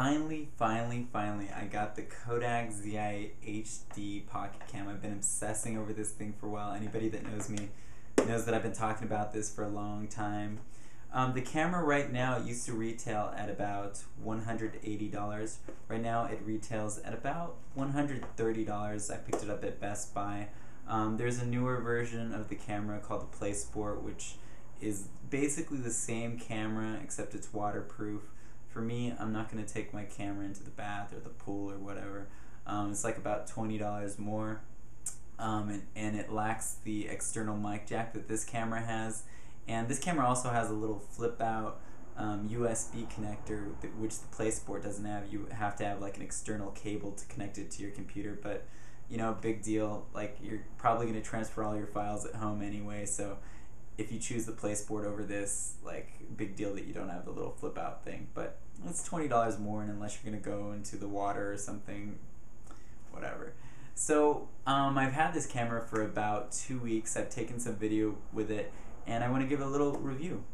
finally, I got the Kodak Zi8 HD Pocket Cam. I've been obsessing over this thing for a while. Anybody that knows me knows that I've been talking about this for a long time. The camera right now used to retail at about $180. Right now it retails at about $130. I picked it up at Best Buy. There's a newer version of the camera called the Play Sport, which is basically the same camera except it's waterproof. For me, I'm not going to take my camera into the bath or the pool or whatever. It's like about $20 more, and it lacks the external mic jack that this camera has. And this camera also has a little flip out USB connector, which the Play Sport doesn't have. You have to have like an external cable to connect it to your computer, but you know, big deal. Like, you're probably going to transfer all your files at home anyway, so if you choose the Play Sport over this, like, big deal that you don't have the little flip out thing. But it's $20 more, and unless you're going to go into the water or something, whatever. So I've had this camera for about 2 weeks. I've taken some video with it, and I want to give a little review.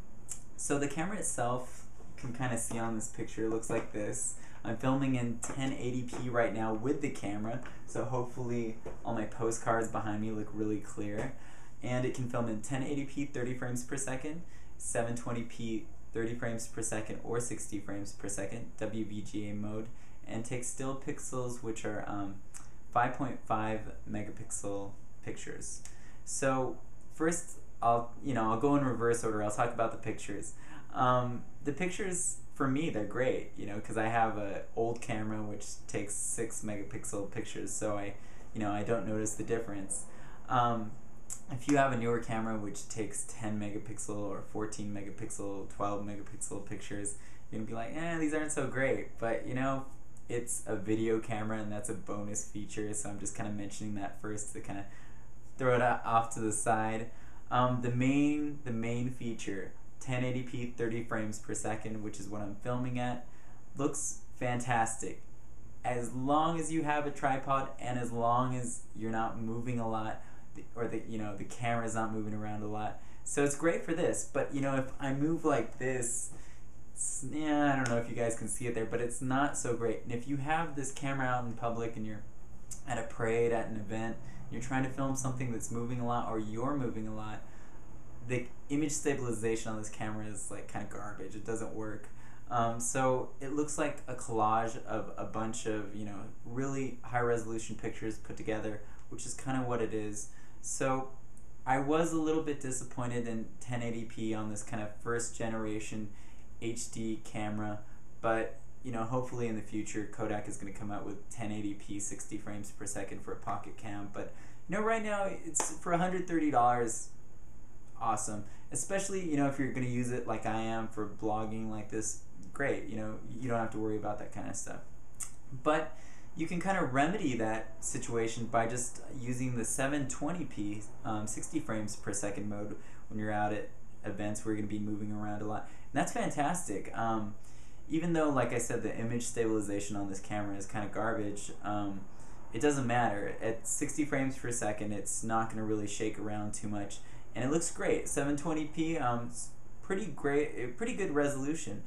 So the camera itself, you can kind of see on this picture, it looks like this. I'm filming in 1080p right now with the camera, so hopefully all my postcards behind me look really clear. And it can film in 1080p 30 frames per second, 720p 30 frames per second, or 60 frames per second, WVGA mode, and takes still pixels, which are 5.5 megapixel pictures. So first, I'll go in reverse order. I'll talk about the pictures. The pictures, for me, they're great, because I have an old camera which takes 6 megapixel pictures, so I don't notice the difference. If you have a newer camera which takes 10 megapixel or 14 megapixel, 12 megapixel pictures, you're gonna be like, these aren't so great. But it's a video camera, and that's a bonus feature, so I'm just kind of mentioning that first to kind of throw it off to the side. The main feature, 1080p 30 frames per second, which is what I'm filming at, looks fantastic. As long as you have a tripod and as long as you're not moving a lot, or the camera's not moving around a lot. So it's great for this, but if I move like this, I don't know if you guys can see it there, but it's not so great. And if you have this camera out in public and you're at a parade, at an event, you're trying to film something that's moving a lot, or you're moving a lot, the image stabilization on this camera is like kind of garbage. It doesn't work. So it looks like a collage of a bunch of really high resolution pictures put together, which is kind of what it is. So I was a little bit disappointed in 1080p on this kind of first generation HD camera, but hopefully in the future Kodak is going to come out with 1080p 60 frames per second for a pocket cam. But right now it's for $130. Awesome, especially if you're going to use it like I am for blogging like this. Great, you don't have to worry about that kind of stuff. But you can kind of remedy that situation by just using the 720p 60 frames per second mode when you're out at events where you're going to be moving around a lot. And that's fantastic. Even though, like I said, the image stabilization on this camera is kind of garbage, it doesn't matter. At 60 frames per second, it's not going to really shake around too much. And it looks great. 720p, pretty great, pretty good resolution.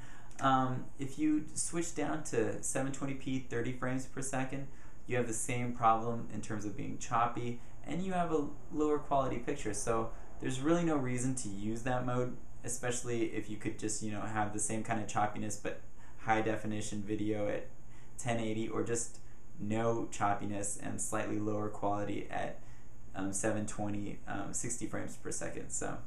If you switch down to 720p 30 frames per second, you have the same problem in terms of being choppy, and you have a lower quality picture. So there's really no reason to use that mode, especially if you could just have the same kind of choppiness but high definition video at 1080, or just no choppiness and slightly lower quality at 720 60 frames per second. So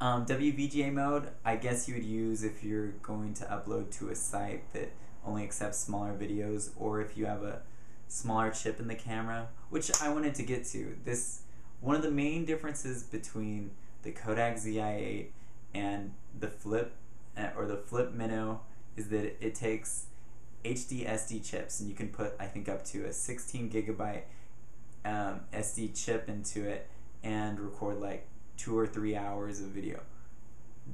WVGA mode, I guess you would use if you're going to upload to a site that only accepts smaller videos, or if you have a smaller chip in the camera, which I wanted to get to. One of the main differences between the Kodak Zi8 and the Flip or the Flip Minnow is that it takes HD SD chips, and you can put, I think, up to a 16 gigabyte SD chip into it and record like 2 or 3 hours of video.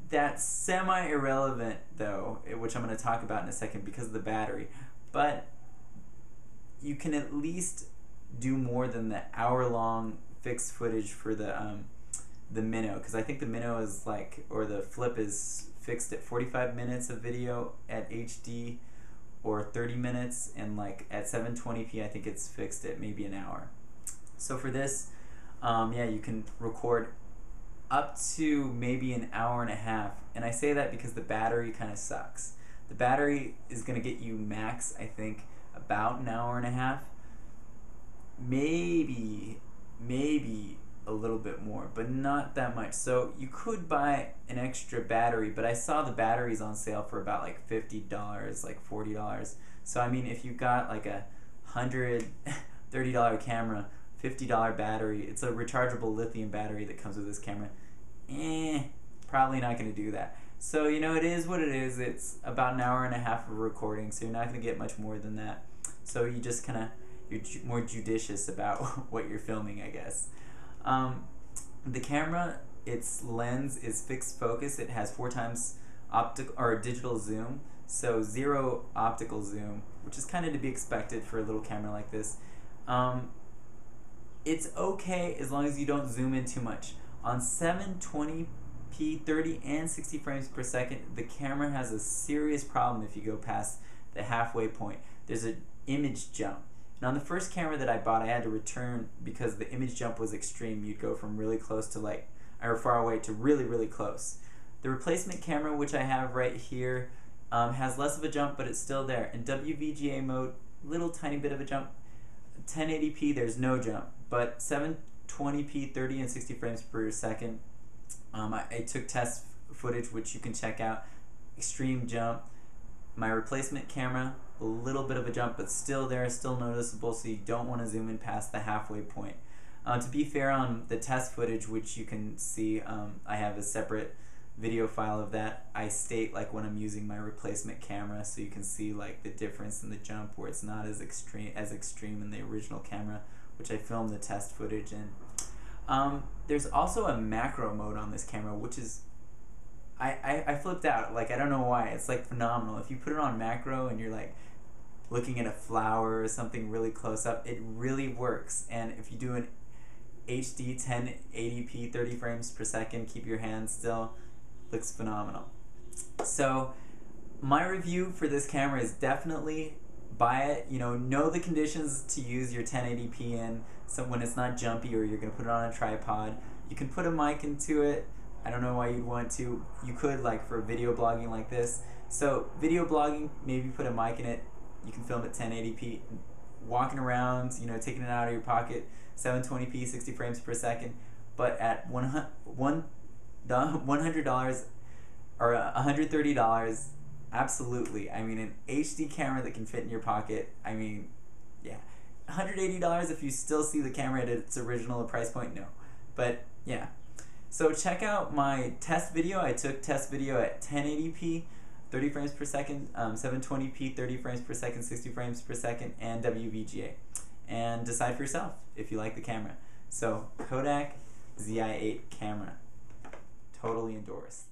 That's semi-irrelevant though, which I'm going to talk about in a second because of the battery, but you can at least do more than the hour-long fixed footage for the Minnow, because I think the Minnow is like, or the Flip is fixed at 45 minutes of video at HD, or 30 minutes, and like at 720p I think it's fixed at maybe an hour. So for this, yeah, you can record up to maybe an hour and a half, and I say that because the battery kind of sucks. The battery is going to get you max, I think, about an hour and a half, maybe a little bit more, but not that much. So you could buy an extra battery, but I saw the batteries on sale for about like $50, like $40. So I mean, if you got like a $130 camera, $50 battery, it's a rechargeable lithium battery that comes with this camera, probably not going to do that. So you know, it is what it is. It's about an hour and a half of recording, so you're not going to get much more than that. So you just kind of, you're more judicious about what you're filming, I guess. The camera, its lens is fixed focus. It has 4 times optical or digital zoom, so 0 optical zoom, which is kind of to be expected for a little camera like this. It's okay as long as you don't zoom in too much. On 720p, 30 and 60 frames per second, the camera has a serious problem if you go past the halfway point. There's an image jump. Now, on the first camera that I bought, I had to return because the image jump was extreme. You'd go from really close to like, or far away to really, really close. The replacement camera, which I have right here, has less of a jump, but it's still there. In WVGA mode, little tiny bit of a jump. 1080p, there's no jump, but 720p, 30 and 60 frames per second. I took test footage, which you can check out. Extreme jump. My replacement camera, a little bit of a jump, but still there, still noticeable, so you don't want to zoom in past the halfway point. To be fair, on the test footage, which you can see, I have a separate video file of that. I state like when I'm using my replacement camera, so you can see like the difference in the jump where it's not as extreme in the original camera, which I filmed the test footage in. There's also a macro mode on this camera, which is I flipped out. Like, I don't know why. It's like phenomenal. If you put it on macro and you're like looking at a flower or something really close up, it really works. And if you do an HD 1080p 30 frames per second, keep your hands still, looks phenomenal. So my review for this camera is definitely buy it. You know the conditions to use your 1080p in, so when it's not jumpy or you're going to put it on a tripod. You can put a mic into it. I don't know why you'd want to. You could, like for video blogging like this. So video blogging, maybe put a mic in it. You can film at 1080p. Walking around, taking it out of your pocket, 720p, 60 frames per second. But at $100 or $130, absolutely. I mean, an HD camera that can fit in your pocket. I mean, yeah. $180 if you still see the camera at its original price point, no. But yeah. So check out my test video. I took test video at 1080p, 30 frames per second, 720p, 30 frames per second, 60 frames per second, and WVGA. And decide for yourself if you like the camera. So Kodak Zi8 camera. Totally endorsed.